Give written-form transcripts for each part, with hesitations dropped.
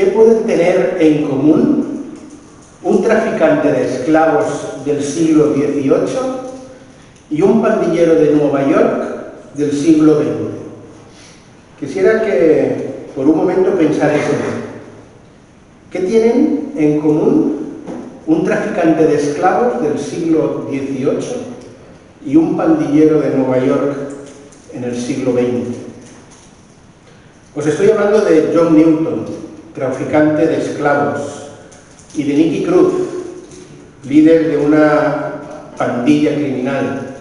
¿Qué pueden tener en común un traficante de esclavos del siglo XVIII y un pandillero de Nueva York del siglo XX? Quisiera que por un momento pensarais en esto. ¿Qué tienen en común un traficante de esclavos del siglo XVIII y un pandillero de Nueva York en el siglo XX? Os estoy hablando de John Newton, traficante de esclavos, y de Nicky Cruz, líder de una pandilla criminal.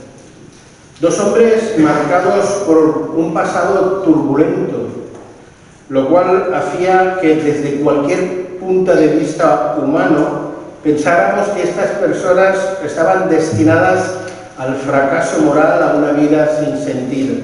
Dos hombres marcados por un pasado turbulento, lo cual hacía que desde cualquier punto de vista humano pensáramos que estas personas estaban destinadas al fracaso moral, a una vida sin sentido.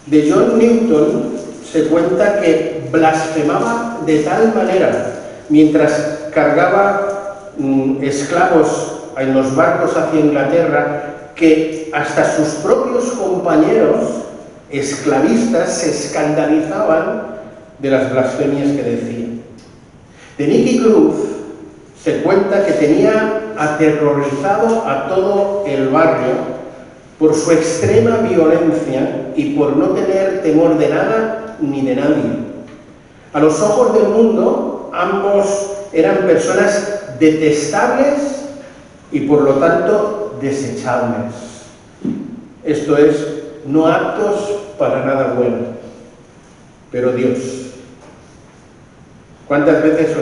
De John Newton se cuenta que blasfemaba de tal manera mientras cargaba esclavos en los barcos hacia Inglaterra que hasta sus propios compañeros esclavistas se escandalizaban de las blasfemias que decía. De Nicky Cruz se cuenta que tenía aterrorizado a todo el barrio por su extrema violencia y por no tener temor de nada ni de nadie. A los ojos del mundo, ambos eran personas detestables y por lo tanto desechables. Esto es, no aptos para nada bueno. Pero Dios. ¿Cuántas veces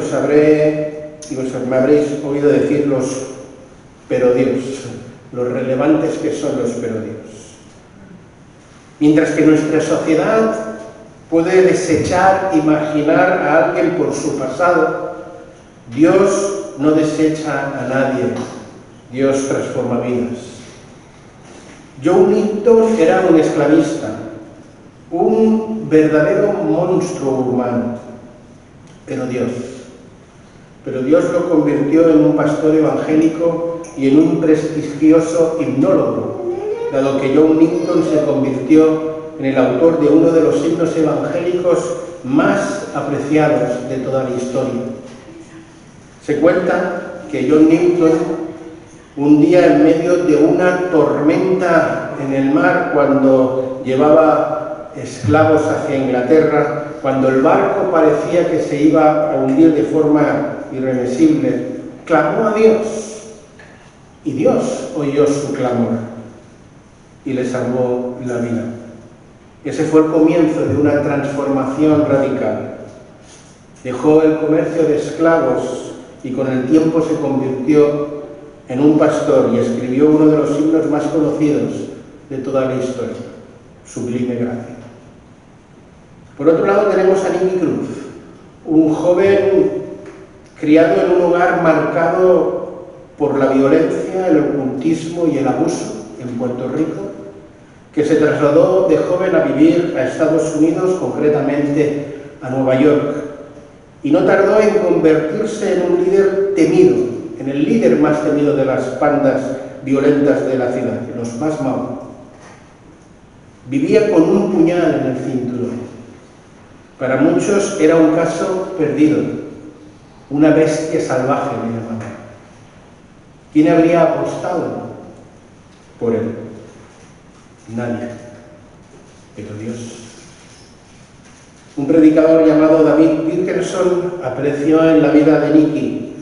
me habréis oído decir pero Dios, los relevantes que son los pero Dios? Mientras que nuestra sociedad puede desechar, imaginar a alguien por su pasado, Dios no desecha a nadie, Dios transforma vidas. John Newton era un esclavista, un verdadero monstruo humano, pero Dios lo convirtió en un pastor evangélico y en un prestigioso himnólogo, dado que John Newton se convirtió en el autor de uno de los himnos evangélicos más apreciados de toda la historia. Se cuenta que John Newton, un día en medio de una tormenta en el mar, cuando llevaba esclavos hacia Inglaterra, cuando el barco parecía que se iba a hundir de forma irreversible, clamó a Dios, y Dios oyó su clamor y le salvó la vida. Ese fue el comienzo de una transformación radical. Dejó el comercio de esclavos y con el tiempo se convirtió en un pastor y escribió uno de los himnos más conocidos de toda la historia, Sublime Gracia. Por otro lado tenemos a Nicky Cruz, un joven criado en un hogar marcado por la violencia, el ocultismo y el abuso en Puerto Rico, que se trasladó de joven a vivir a Estados Unidos, concretamente a Nueva York, y no tardó en convertirse en un líder temido, en el líder más temido de las bandas violentas de la ciudad, los más malos. Vivía con un puñal en el cinturón. Para muchos era un caso perdido, una bestia salvaje, le llamaban. ¿Quién habría apostado por él? Nadie, pero Dios. Un predicador llamado David Wilkerson apareció en la vida de Nicky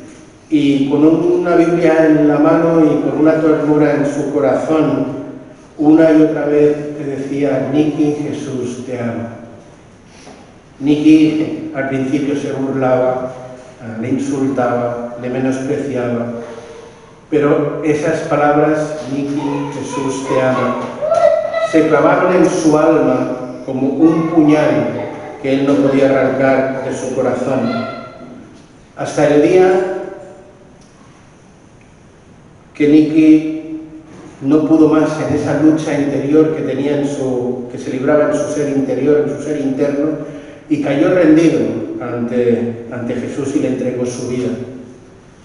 y con una Biblia en la mano y con una ternura en su corazón, una y otra vez le decía: Nicky, Jesús te ama. Nicky al principio se burlaba, le insultaba, le menospreciaba, pero esas palabras, Nicky, Jesús te ama, se clavaron en su alma como un puñal que él no podía arrancar de su corazón. Hasta el día que Nicky no pudo más en esa lucha interior que tenía que se libraba en su ser interior, en su ser interno, y cayó rendido ante Jesús y le entregó su vida.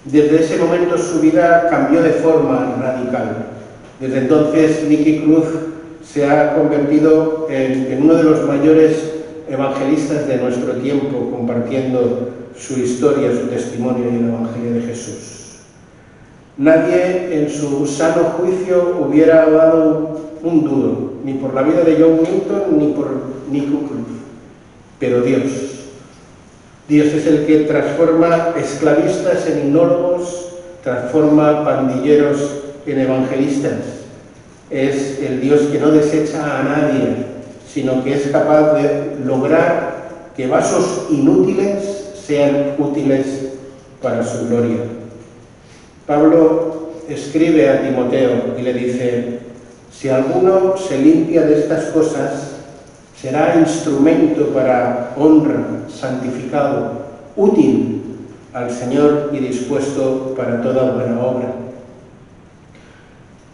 Desde ese momento su vida cambió de forma radical. Desde entonces Nicky Cruz se ha convertido en uno de los mayores evangelistas de nuestro tiempo compartiendo su historia, su testimonio y el Evangelio de Jesús. Nadie en su sano juicio hubiera dado un duro, ni por la vida de John Newton ni por Nick Cruz, pero Dios. Dios es el que transforma esclavistas en hipnólogos, transforma pandilleros en evangelistas. Es el Dios que no desecha a nadie, sino que es capaz de lograr que vasos inútiles sean útiles para su gloria. Pablo escribe a Timoteo y le dice: si alguno se limpia de estas cosas, será instrumento para honra, santificado, útil al Señor y dispuesto para toda buena obra.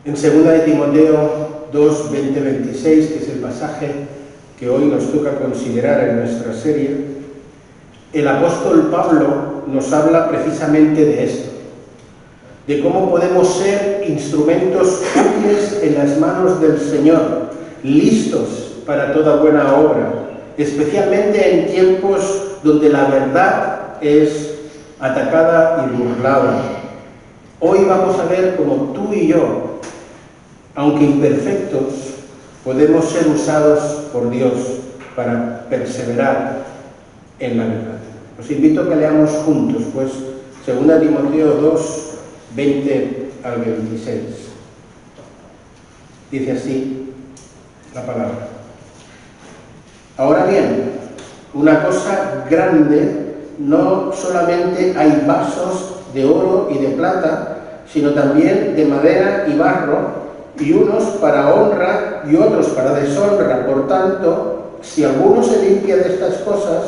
En 2 de Timoteo 2, 20-26, que es el pasaje que hoy nos toca considerar en nuestra serie, el apóstol Pablo nos habla precisamente de esto, de cómo podemos ser instrumentos útiles en las manos del Señor, listos para toda buena obra, especialmente en tiempos donde la verdad es atacada y burlada. Hoy vamos a ver cómo tú y yo, aunque imperfectos, podemos ser usados por Dios para perseverar en la verdad. Os invito a que leamos juntos, pues, 2 Timoteo 2, 20 al 26. Dice así la palabra. Ahora bien, una cosa grande, no solamente hay vasos de oro y de plata, sino también de madera y barro, y unos para honra y otros para deshonra. Por tanto, si alguno se limpia de estas cosas,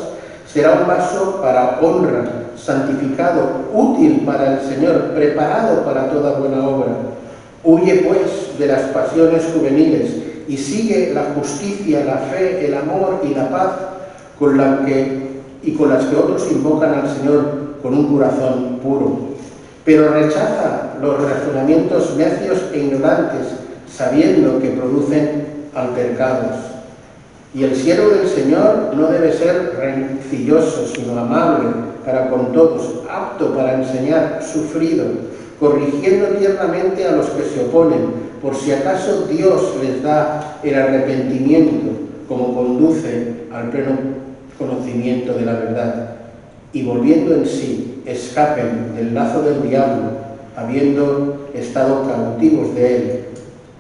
será un vaso para honra, santificado, útil para el Señor, preparado para toda buena obra. Huye pues de las pasiones juveniles y sigue la justicia, la fe, el amor y la paz con las que otros invocan al Señor con un corazón puro. Pero rechaza los razonamientos necios e ignorantes, sabiendo que producen altercados. Y el siervo del Señor no debe ser rencilloso, sino amable para con todos, apto para enseñar, sufrido, corrigiendo tiernamente a los que se oponen, por si acaso Dios les da el arrepentimiento, como conduce al pleno conocimiento de la verdad, y volviendo en sí, escapen del lazo del diablo, habiendo estado cautivos de él,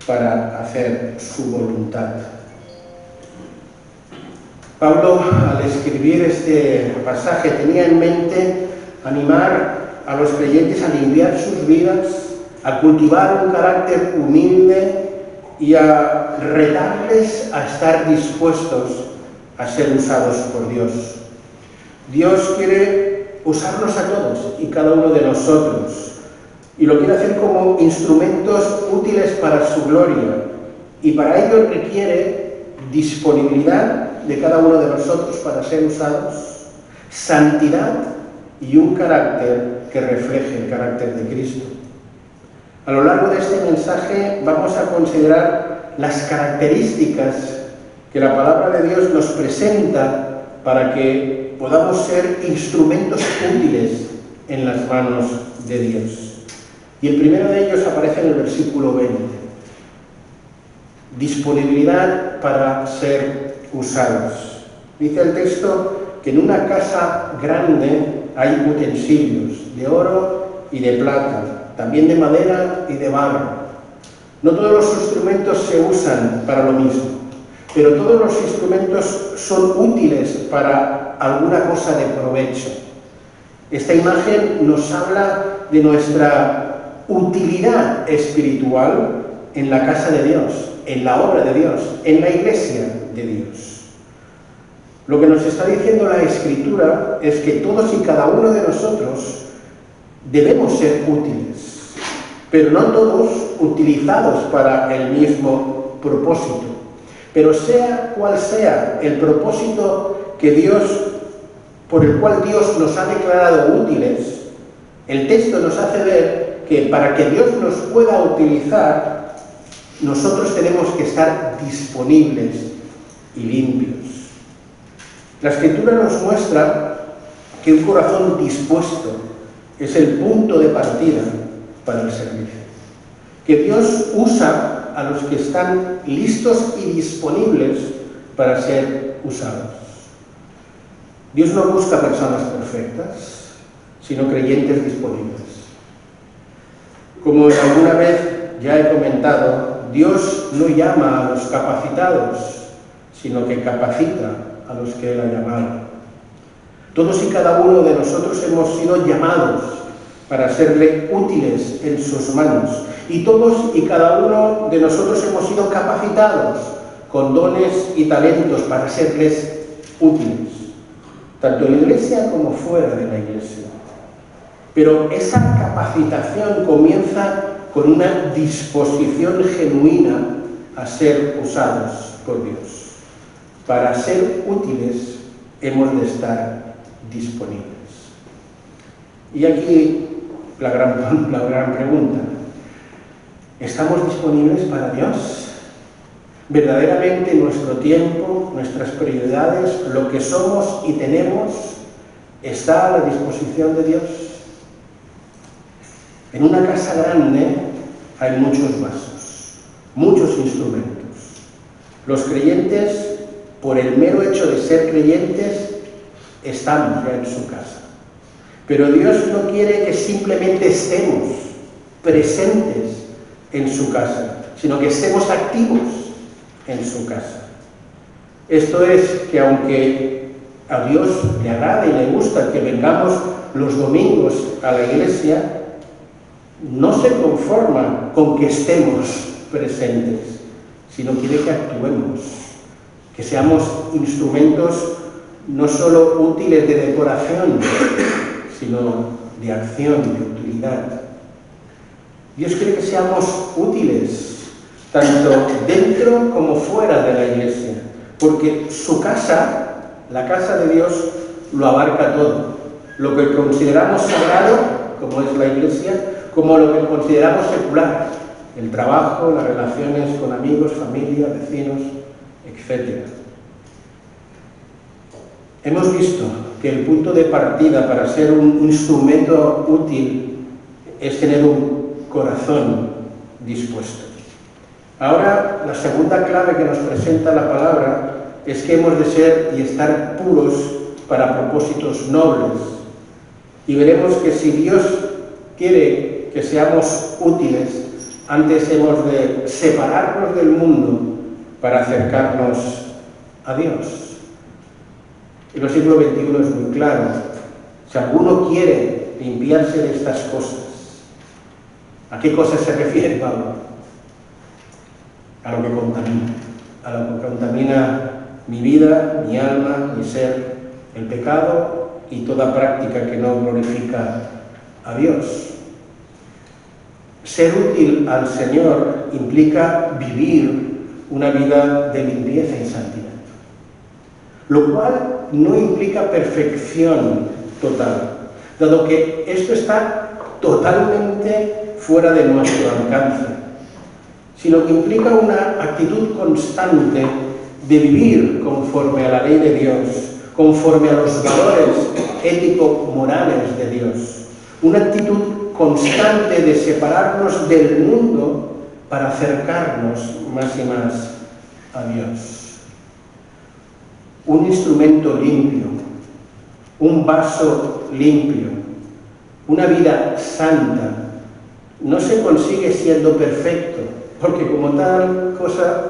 para hacer su voluntad. Pablo, al escribir este pasaje, tenía en mente animar a los creyentes a limpiar sus vidas, a cultivar un carácter humilde y a retarles a estar dispuestos a ser usados por Dios. Dios quiere usarnos a todos y cada uno de nosotros, y lo quiere hacer como instrumentos útiles para su gloria, y para ello requiere disponibilidad de cada uno de nosotros para ser usados, santidad y un carácter que refleje el carácter de Cristo. A lo largo de este mensaje vamos a considerar las características que la palabra de Dios nos presenta para que podamos ser instrumentos útiles en las manos de Dios. Y el primero de ellos aparece en el versículo 20. Disponibilidad para ser usados. Dice el texto que en una casa grande hay utensilios de oro y de plata, también de madera y de barro. No todos los instrumentos se usan para lo mismo, pero todos los instrumentos son útiles para alguna cosa de provecho. Esta imagen nos habla de nuestra utilidad espiritual en la casa de Dios, en la obra de Dios, en la iglesia de Dios. Lo que nos está diciendo la Escritura es que todos y cada uno de nosotros debemos ser útiles, pero no todos utilizados para el mismo propósito. Pero sea cual sea el propósito por el cual Dios nos ha declarado útiles, el texto nos hace ver que para que Dios nos pueda utilizar, nosotros tenemos que estar disponibles y limpios. La Escritura nos muestra que un corazón dispuesto es el punto de partida para el servicio. Que Dios usa a los que están listos y disponibles para ser usados. Dios no busca personas perfectas, sino creyentes disponibles. Como alguna vez ya he comentado, Dios no llama a los capacitados, sino que capacita a los que Él ha llamado. Todos y cada uno de nosotros hemos sido llamados para serle útiles en sus manos. Y todos y cada uno de nosotros hemos sido capacitados con dones y talentos para serles útiles, tanto en la iglesia como fuera de la iglesia. Pero esa capacitación comienza con una disposición genuina a ser usados por Dios. Para ser útiles hemos de estar disponibles. Y aquí la gran pregunta: ¿estamos disponibles para Dios? ¿Verdaderamente nuestro tiempo, nuestras prioridades, lo que somos y tenemos, está a la disposición de Dios? En una casa grande hay muchos vasos, muchos instrumentos. Los creyentes, por el mero hecho de ser creyentes, estamos ya en su casa. Pero Dios no quiere que simplemente estemos presentes en su casa, sino que estemos activos en su casa. Esto es que aunque a Dios le agrada y le gusta que vengamos los domingos a la iglesia, no se conforma con que estemos presentes, sino quiere que actuemos, que seamos instrumentos no solo útiles de decoración, sino de acción, de utilidad. Dios quiere que seamos útiles, tanto dentro como fuera de la iglesia, porque su casa, la casa de Dios, lo abarca todo. Lo que consideramos sagrado, como es la iglesia, como lo que consideramos secular, el trabajo, las relaciones con amigos, familia, vecinos, etc. Hemos visto que el punto de partida para ser un instrumento útil es tener un corazón dispuesto. Ahora, la segunda clave que nos presenta la palabra es que hemos de ser y estar puros para propósitos nobles. Y veremos que si Dios quiere que seamos útiles, antes hemos de separarnos del mundo para acercarnos a Dios. El versículo 21 es muy claro. Si alguno quiere limpiarse de estas cosas, ¿a qué cosas se refiere Pablo? A lo que contamina. A lo que contamina mi vida, mi alma, mi ser, el pecado y toda práctica que no glorifica a Dios. Ser útil al Señor implica vivir una vida de limpieza y santidad, lo cual no implica perfección total, dado que esto está totalmente fuera de nuestro alcance, sino que implica una actitud constante de vivir conforme a la ley de Dios, conforme a los valores ético-morales de Dios, una actitud constante de separarnos del mundo para acercarnos más y más a Dios. Un instrumento limpio, un vaso limpio, una vida santa, no se consigue siendo perfecto, porque como tal cosa,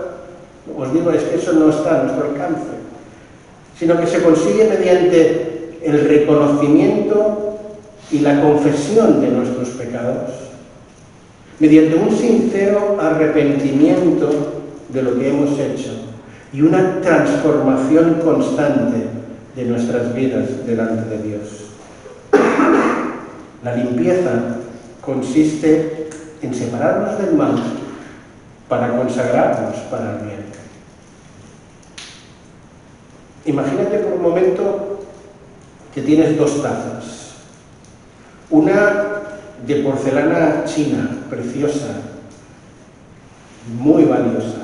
os digo, es que eso no está a nuestro alcance, sino que se consigue mediante el reconocimiento y la confesión de nuestros pecados, mediante un sincero arrepentimiento de lo que hemos hecho y una transformación constante de nuestras vidas delante de Dios. La limpieza consiste en separarnos del mal para consagrarnos para el bien. Imagínate por un momento que tienes dos tazas. Una de porcelana china, preciosa, muy valiosa,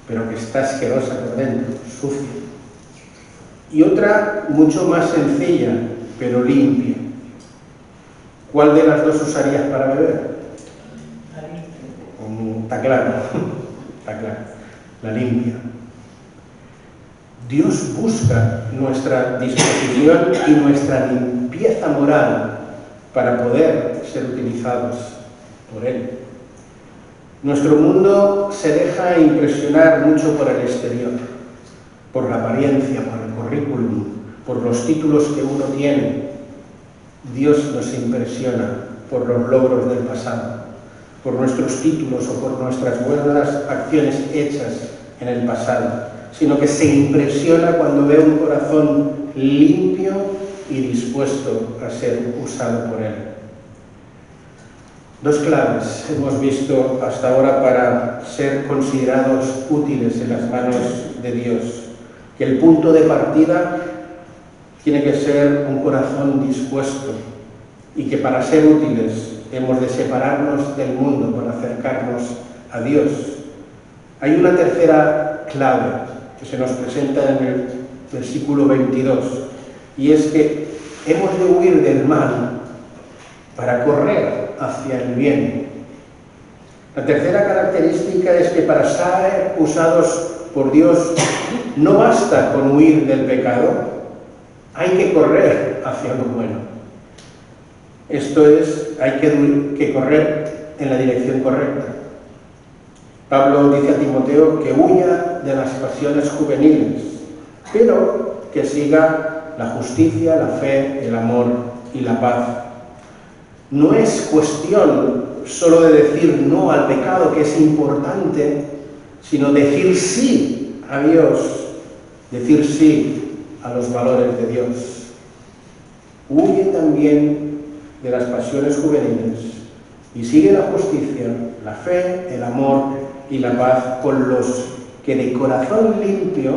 pero que está asquerosa por dentro, sucia. y otra mucho más sencilla, pero limpia. ¿Cuál de las dos usarías para beber? Está claro, está claro, la limpia. Dios busca nuestra disposición y nuestra limpieza moral para poder ser utilizados por Él. Nuestro mundo se deja impresionar mucho por el exterior, por la apariencia, por el currículum, por los títulos que uno tiene. Dios nos impresiona por los logros del pasado, por nuestros títulos o por nuestras buenas acciones hechas en el pasado, sino que se impresiona cuando ve un corazón limpio y dispuesto a ser usado por Él. Dos claves hemos visto hasta ahora para ser considerados útiles en las manos de Dios. Que el punto de partida tiene que ser un corazón dispuesto y que para ser útiles hemos de separarnos del mundo para acercarnos a Dios. Hay una tercera clave que se nos presenta en el versículo 22 y es que hemos de huir del mal para correr hacia el bien. La tercera característica es que para ser usados por Dios no basta con huir del pecado, hay que correr hacia lo bueno. Esto es, hay que correr en la dirección correcta. Pablo dice a Timoteo que huya de las pasiones juveniles, pero que siga la justicia, la fe, el amor y la paz. No es cuestión solo de decir no al pecado, que es importante, sino decir sí a Dios, decir sí a los valores de Dios. Huye también de las pasiones juveniles y sigue la justicia, la fe, el amor y la paz con los que de corazón limpio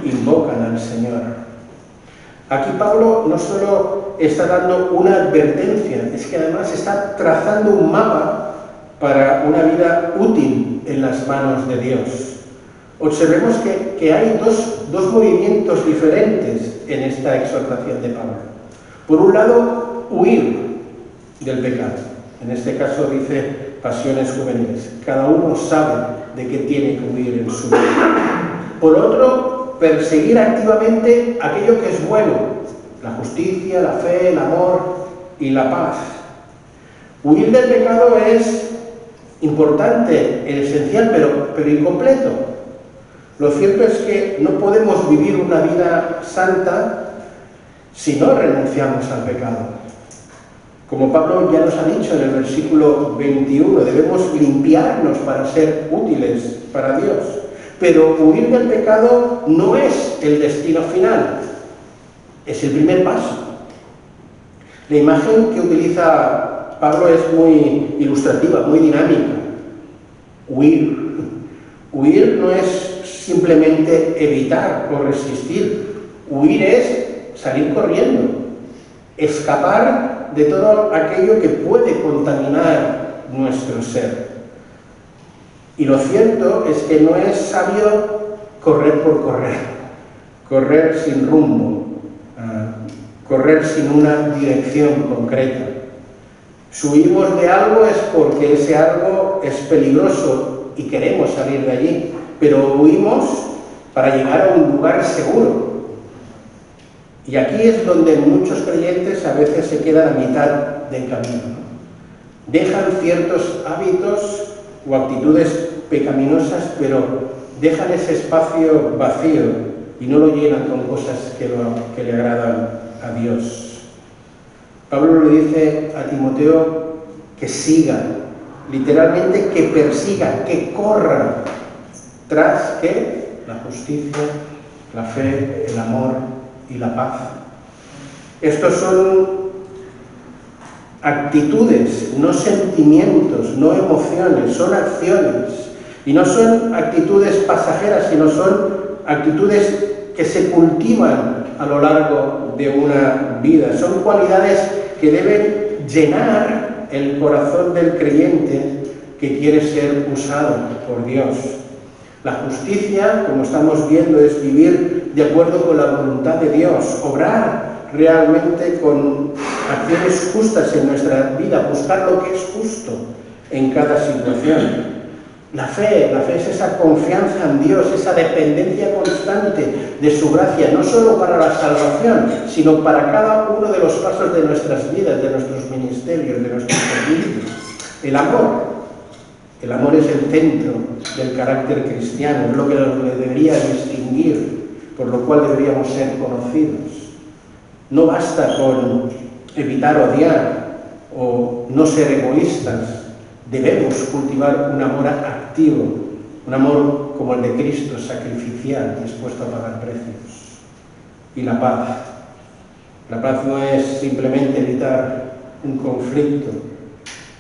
invocan al Señor. Aquí Pablo no solo está dando una advertencia, es que además está trazando un mapa para una vida útil en las manos de Dios. Observemos que hay dos movimientos diferentes en esta exhortación de Pablo. Por un lado, huir del pecado. En este caso dice pasiones juveniles. Cada uno sabe de qué tiene que huir en su vida. Por otro, perseguir activamente aquello que es bueno, la justicia, la fe, el amor y la paz. Huir del pecado es importante, esencial, pero incompleto. Lo cierto es que no podemos vivir una vida santa si no renunciamos al pecado. Como Pablo ya nos ha dicho en el versículo 21, debemos limpiarnos para ser útiles para Dios. Pero huir del pecado no es el destino final, es el primer paso. La imagen que utiliza Pablo es muy ilustrativa, muy dinámica. Huir no es simplemente evitar o resistir. Huir es salir corriendo, escapar de todo aquello que puede contaminar nuestro ser. Y lo cierto es que no es sabio correr por correr, correr sin rumbo, correr sin una dirección concreta. Si huimos de algo es porque ese algo es peligroso y queremos salir de allí, pero huimos para llegar a un lugar seguro. Y aquí es donde muchos creyentes a veces se quedan a mitad del camino. Dejan ciertos hábitos o actitudes pecaminosas, pero dejan ese espacio vacío y no lo llenan con cosas que le agradan a Dios. Pablo le dice a Timoteo que siga, literalmente que persiga, que corra tras ¿qué? La justicia, la fe, el amor y la paz. Estos son actitudes, no sentimientos, no emociones, son acciones. Y no son actitudes pasajeras, sino son actitudes que se cultivan a lo largo de una vida. Son cualidades que deben llenar el corazón del creyente que quiere ser usado por Dios. La justicia, como estamos viendo, es vivir de acuerdo con la voluntad de Dios, obrar realmente con acciones justas en nuestra vida, buscar lo que es justo en cada situación. La fe es esa confianza en Dios, esa dependencia constante de su gracia, no solo para la salvación, sino para cada uno de los pasos de nuestras vidas, de nuestros ministerios, de nuestros servicios. El amor es el centro del carácter cristiano, es lo que nos debería distinguir, por lo cual deberíamos ser conocidos. No basta con evitar odiar o no ser egoístas. Debemos cultivar un amor activo, un amor como el de Cristo, sacrificial, dispuesto a pagar precios. Y la paz. La paz no es simplemente evitar un conflicto,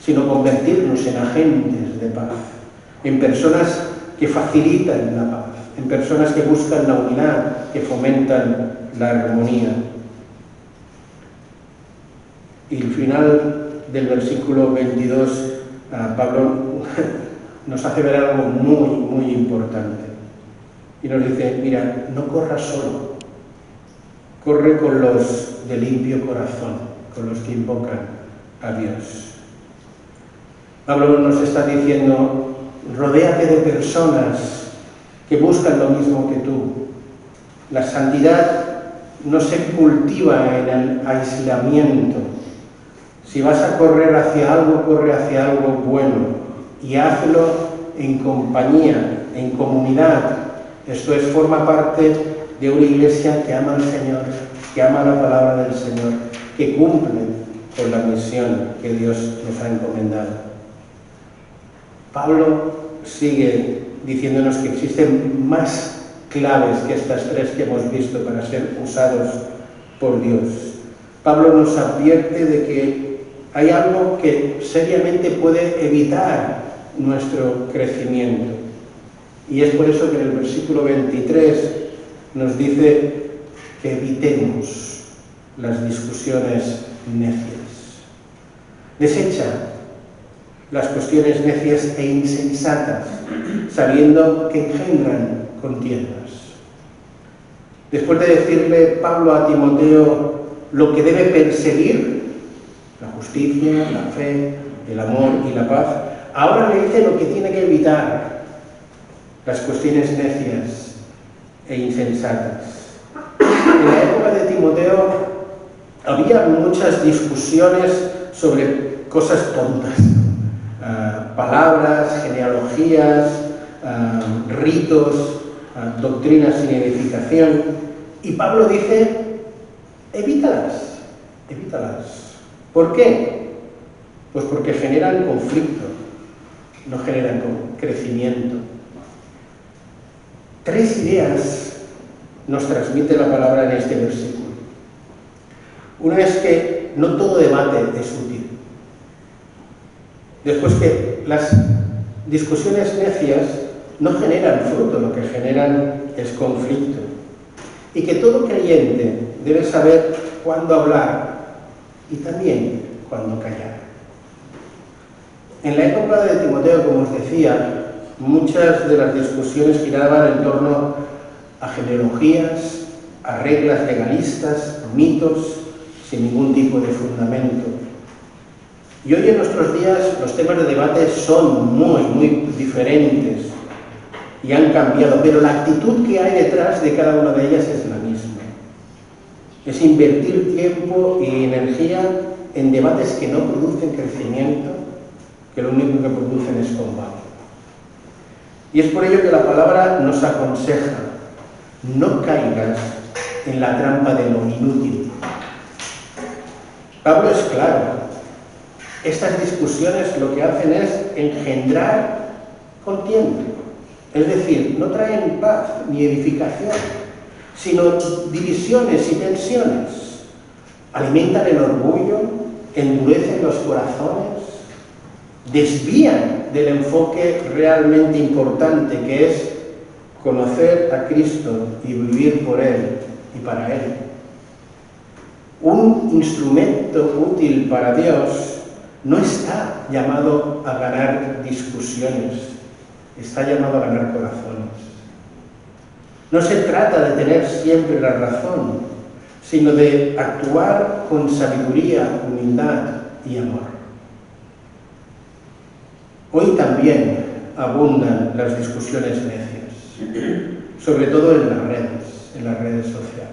sino convertirnos en agentes de paz, en personas que facilitan la paz, en personas que buscan la unidad, que fomentan la armonía. Y el final del versículo 22, Pablo nos hace ver algo muy, muy importante. Y nos dice, mira, no corras solo, corre con los de limpio corazón, con los que invocan a Dios. Pablo nos está diciendo, rodéate de personas que buscan lo mismo que tú. La santidad no se cultiva en el aislamiento. Si vas a correr hacia algo, corre hacia algo bueno y hazlo en compañía, en comunidad. Esto forma parte de una iglesia que ama al Señor, que ama la palabra del Señor, que cumple con la misión que Dios nos ha encomendado. Pablo sigue diciéndonos que existen más claves que estas tres que hemos visto para ser usados por Dios. Pablo nos advierte de que hay algo que seriamente puede evitar nuestro crecimiento. Y es por eso que en el versículo 23 nos dice que evitemos las discusiones necias. Desecha las cuestiones necias e insensatas, sabiendo que engendran contiendas. Después de decirle Pablo a Timoteo lo que debe perseguir, la justicia, la fe, el amor y la paz, ahora le dice lo que tiene que evitar, las cuestiones necias e insensatas. En la época de Timoteo había muchas discusiones sobre cosas tontas, palabras, genealogías, ritos, doctrinas sin edificación, y Pablo dice, evítalas, evítalas. ¿Por qué? Pues porque generan conflicto, no generan crecimiento. Tres ideas nos transmite la palabra en este versículo. Una es que no todo debate es útil. Después que las discusiones necias no generan fruto, lo que generan es conflicto. Y que todo creyente debe saber cuándo hablar y también cuándo callar. En la época de Timoteo, como os decía, muchas de las discusiones giraban en torno a genealogías, a reglas legalistas, mitos, sin ningún tipo de fundamento. Y hoy en nuestros días los temas de debate son muy diferentes y han cambiado, pero la actitud que hay detrás de cada una de ellas es la misma. Es invertir tiempo y energía en debates que no producen crecimiento, que lo único que producen es combate. Y es por ello que la palabra nos aconseja, no caigas en la trampa de lo inútil. Pablo es claro. Estas discusiones lo que hacen es engendrar contienda. Es decir, no traen paz ni edificación, sino divisiones y tensiones. Alimentan el orgullo, endurecen los corazones, desvían del enfoque realmente importante que es conocer a Cristo y vivir por Él y para Él. Un instrumento útil para Dios no está llamado a ganar discusiones, está llamado a ganar corazones. No se trata de tener siempre la razón, sino de actuar con sabiduría, humildad y amor. Hoy también abundan las discusiones necias, sobre todo en las redes sociales.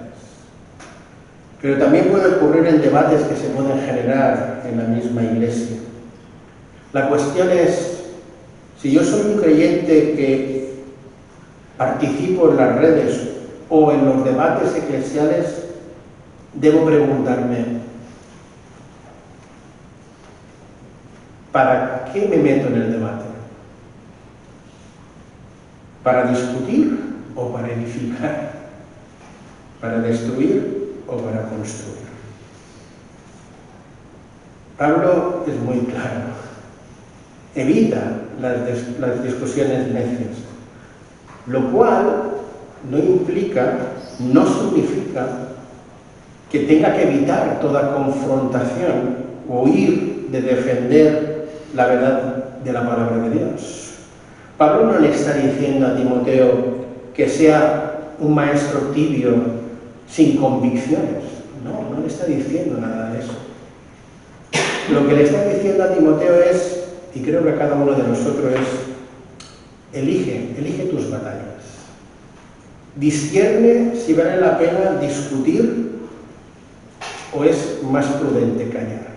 Pero también puede ocurrir en debates que se pueden generar en la misma iglesia. La cuestión es, si yo soy un creyente que participo en las redes o en los debates eclesiales, debo preguntarme, ¿para qué me meto en el debate? ¿Para discutir o para edificar? ¿Para destruir o para construir? Pablo es muy claro. Evita las discusiones necias, lo cual no implica, no significa que tenga que evitar toda confrontación o huir de defender la verdad de la palabra de Dios. Pablo no le está diciendo a Timoteo que sea un maestro tibio sin convicciones. No le está diciendo nada de eso. Lo que le está diciendo a Timoteo es, y creo que a cada uno de nosotros es, elige tus batallas. Discierne si vale la pena discutir o es más prudente callar.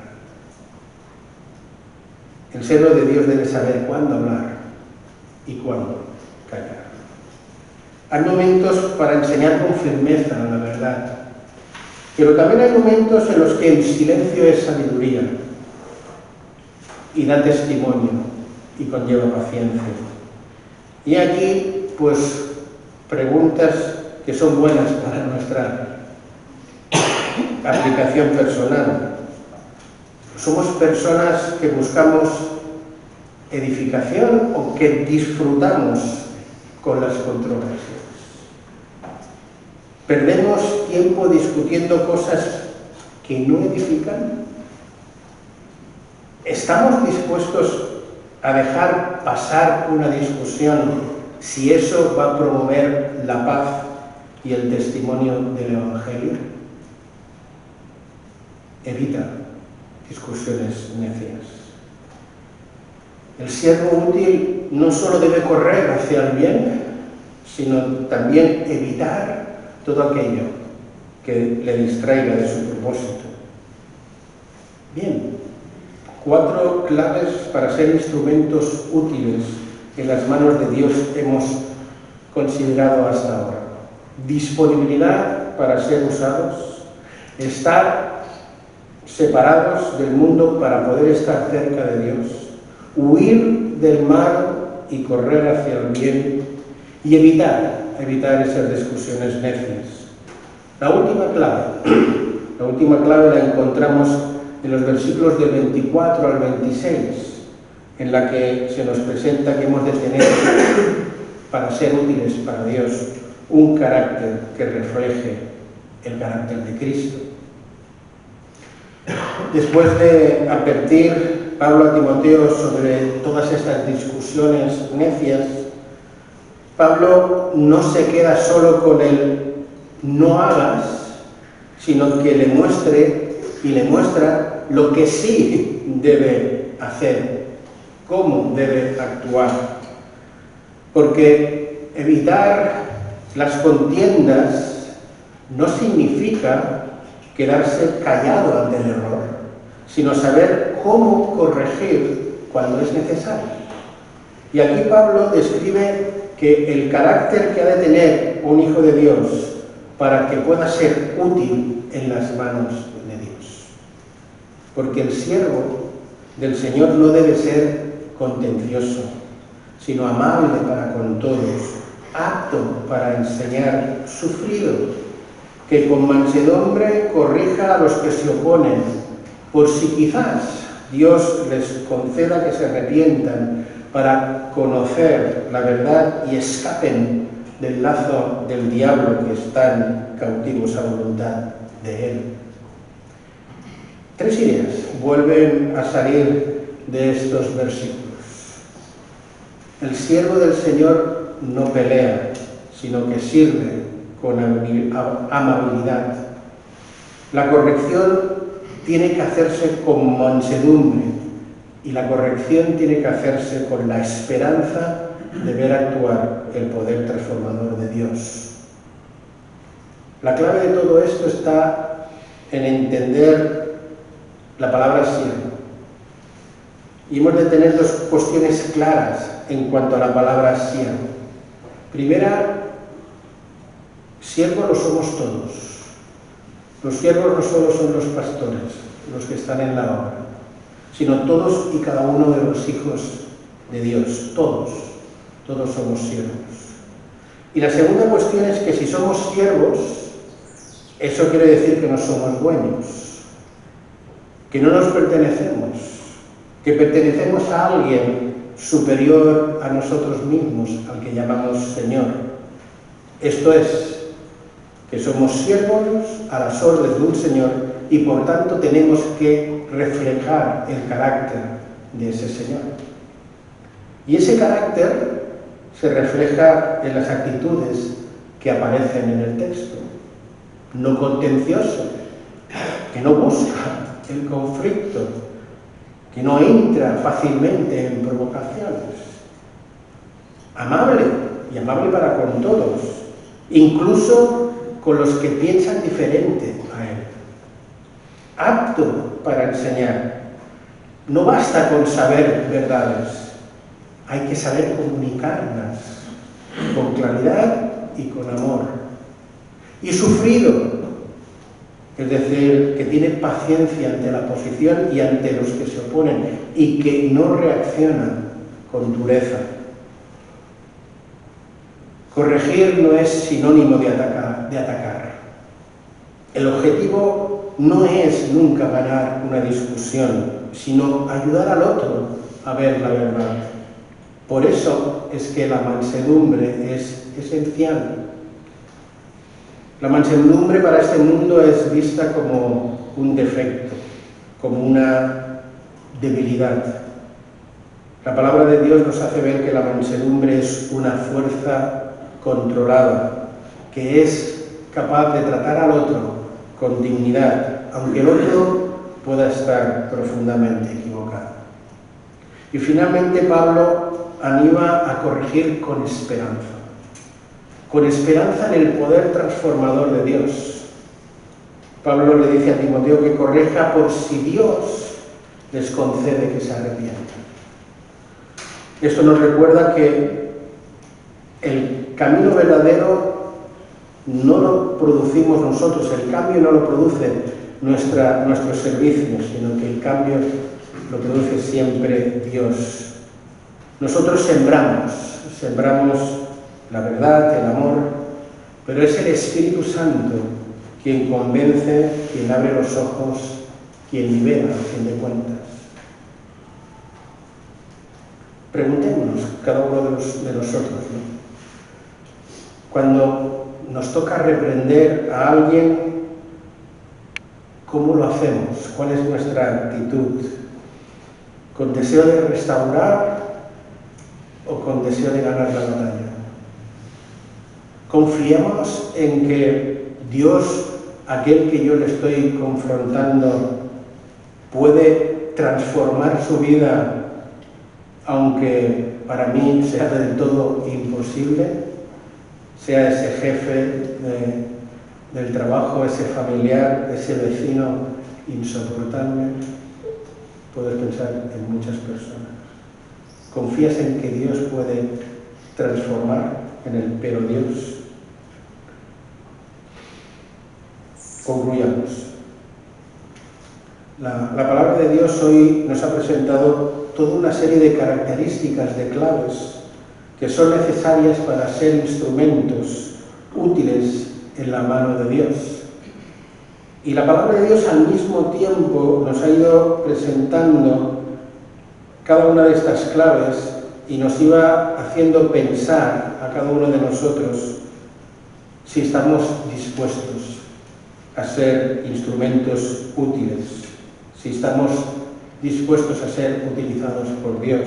El siervo de Dios debe saber cuándo hablar y cuándo callar. Hay momentos para enseñar con firmeza la verdad, pero también hay momentos en los que el silencio es sabiduría y da testimonio y conlleva paciencia. Y aquí, pues, preguntas que son buenas para nuestra aplicación personal. ¿Somos personas que buscamos edificación o que disfrutamos con las controversias? ¿Perdemos tiempo discutiendo cosas que no edifican? ¿Estamos dispuestos a dejar pasar una discusión si eso va a promover la paz y el testimonio del Evangelio? Evita discusiones necias. El siervo útil no solo debe correr hacia el bien, sino también evitar todo aquello que le distraiga de su propósito. Bien, 4 claves para ser instrumentos útiles en las manos de Dios hemos considerado hasta ahora. Disponibilidad para ser usados, estar separados del mundo para poder estar cerca de Dios, huir del mal y correr hacia el bien, y evitar esas discusiones necias. La última clave la encontramos en los versículos del 24 al 26, en la que se nos presenta que hemos de tener, para ser útiles para Dios, un carácter que refleje el carácter de Cristo. Después de advertir Pablo a Timoteo sobre todas estas discusiones necias, Pablo no se queda solo con el no hagas, sino que le muestra lo que sí debe hacer, cómo debe actuar. Porque evitar las contiendas no significa quedarse callado ante el error, sino saber cómo corregir cuando es necesario. Y aquí Pablo describe que el carácter que ha de tener un hijo de Dios para que pueda ser útil en las manos de Dios. Porque el siervo del Señor no debe ser contencioso, sino amable para con todos, apto para enseñar, sufrido, que con mansedumbre corrija a los que se oponen, por si quizás Dios les conceda que se arrepientan para conocer la verdad y escapen del lazo del diablo que están cautivos a voluntad de él. 3 ideas vuelven a salir de estos versículos. El siervo del Señor no pelea, sino que sirve con amabilidad. La corrección tiene que hacerse con mansedumbre y la corrección tiene que hacerse con la esperanza de ver actuar el poder transformador de Dios. La clave de todo esto está en entender la palabra siervo. Y hemos de tener dos cuestiones claras en cuanto a la palabra siervo. Primera, siervos lo somos todos. Los siervos no solo son los pastores, los que están en la obra, sino todos y cada uno de los hijos de Dios. Todos somos siervos. Y la segunda cuestión es que si somos siervos, eso quiere decir que no somos dueños, que no nos pertenecemos, que pertenecemos a alguien superior a nosotros mismos, al que llamamos Señor. Esto es, que somos siervos a las órdenes de un Señor y por tanto tenemos que reflejar el carácter de ese Señor. Y ese carácter se refleja en las actitudes que aparecen en el texto. No contencioso, que no busca el conflicto, que no entra fácilmente en provocaciones. Amable, y amable para con todos, incluso con los que piensan diferente a él. Apto para enseñar. No basta con saber verdades, hay que saber comunicarlas con claridad y con amor. Y sufrido, es decir, que tiene paciencia ante la oposición y ante los que se oponen y que no reaccionan con dureza. Corregir no es sinónimo de atacar. El objetivo no es nunca ganar una discusión, sino ayudar al otro a ver la verdad. Por eso es que la mansedumbre es esencial. La mansedumbre para este mundo es vista como un defecto, como una debilidad. La palabra de Dios nos hace ver que la mansedumbre es una fuerza controlada, que es capaz de tratar al otro con dignidad, aunque el otro pueda estar profundamente equivocado. Y finalmente Pablo anima a corregir con esperanza en el poder transformador de Dios. Pablo le dice a Timoteo que corrija por si Dios les concede que se arrepientan. Esto nos recuerda que el camino verdadero no lo producimos nosotros, el cambio no lo produce nuestros servicios, sino que el cambio lo produce siempre Dios. Nosotros sembramos la verdad, el amor, pero es el Espíritu Santo quien convence, quien abre los ojos, quien libera, a fin de cuentas. Preguntémonos, cada uno de nosotros, ¿no? Cuando nos toca reprender a alguien, ¿cómo lo hacemos? ¿Cuál es nuestra actitud? ¿Con deseo de restaurar o con deseo de ganar la batalla? Confiemos en que Dios, aquel que yo le estoy confrontando, puede transformar su vida, aunque para mí sea del todo imposible, sea ese jefe del trabajo, ese familiar, ese vecino insoportable. Puedes pensar en muchas personas. ¿Confías en que Dios puede transformar en el pero Dios? Concluyamos. La palabra de Dios hoy nos ha presentado toda una serie de características, de claves, que son necesarias para ser instrumentos útiles en la mano de Dios. Y la palabra de Dios al mismo tiempo nos ha ido presentando cada una de estas claves y nos iba haciendo pensar a cada uno de nosotros si estamos dispuestos a ser instrumentos útiles, si estamos dispuestos a ser utilizados por Dios.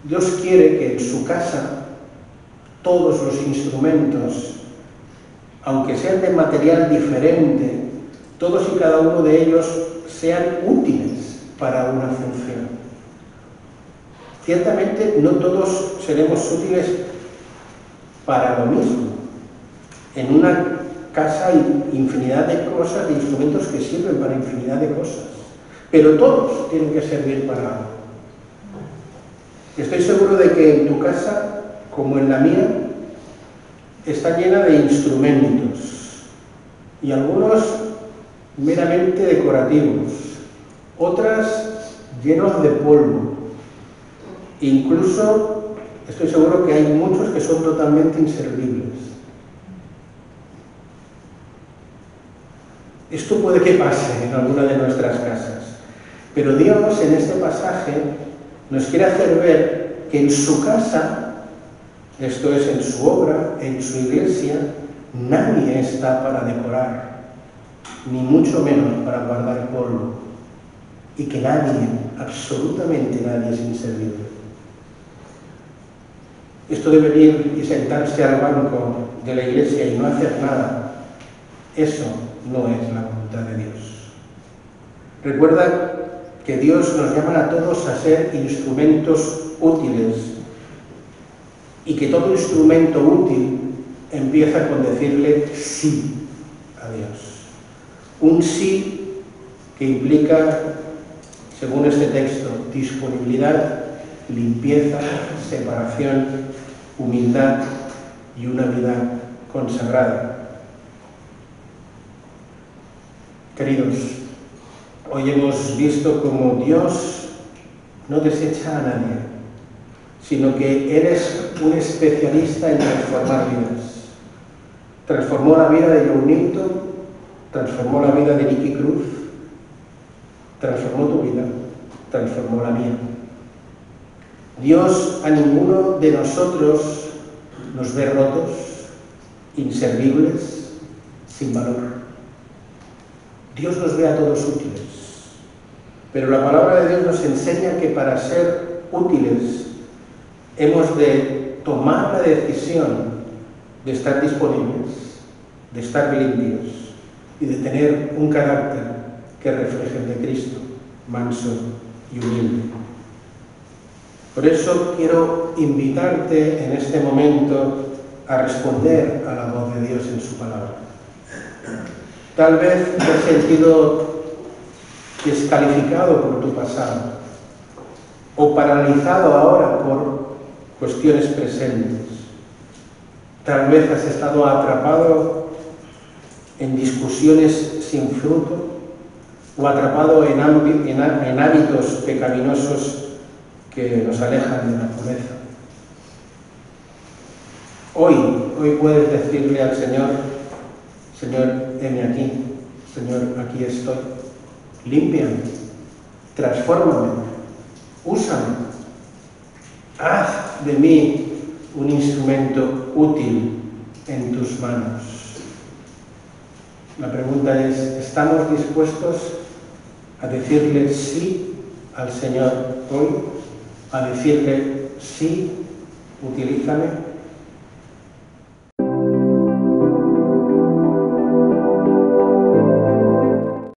Dios quiere que en su casa todos los instrumentos, aunque sean de material diferente, todos y cada uno de ellos sean útiles para una función. Ciertamente no todos seremos útiles para lo mismo. En una casa hay infinidad de cosas, de instrumentos que sirven para infinidad de cosas, pero todos tienen que servir para algo. Estoy seguro de que en tu casa, como en la mía, está llena de instrumentos, y algunos meramente decorativos, otras llenos de polvo. Incluso estoy seguro que hay muchos que son totalmente inservibles. Esto puede que pase en alguna de nuestras casas, pero Dios en este pasaje nos quiere hacer ver que en su casa, esto es, en su obra, en su iglesia, nadie está para decorar, ni mucho menos para guardar polvo, y que nadie, absolutamente nadie, es inservible. Esto de venir y sentarse al banco de la iglesia y no hacer nada, eso no es la voluntad de Dios. Recuerda que Dios nos llama a todos a ser instrumentos útiles, y que todo instrumento útil empieza con decirle sí a Dios. Un sí que implica, según este texto, disponibilidad, limpieza, separación, humildad y una vida consagrada. Queridos, hoy hemos visto cómo Dios no desecha a nadie, sino que eres un especialista en transformar vidas. Transformó la vida de John Newton, transformó la vida de Nicky Cruz, transformó tu vida, transformó la mía. Dios a ninguno de nosotros nos ve rotos, inservibles, sin valor. Dios nos ve a todos útiles, pero la palabra de Dios nos enseña que para ser útiles hemos de tomar la decisión de estar disponibles, de estar limpios y de tener un carácter que refleje el de Cristo, manso y humilde. Por eso quiero invitarte en este momento a responder a la voz de Dios en su palabra. Tal vez te has sentido descalificado por tu pasado o paralizado ahora por cuestiones presentes. Tal vez has estado atrapado en discusiones sin fruto o atrapado en hábitos pecaminosos que nos alejan de la pureza. Hoy puedes decirle al Señor: Señor, heme aquí, Señor, aquí estoy, límpiame, transfórmame, úsame, haz de mí un instrumento útil en tus manos. La pregunta es: ¿estamos dispuestos a decirle sí al Señor hoy? A decirle sí, utilízame.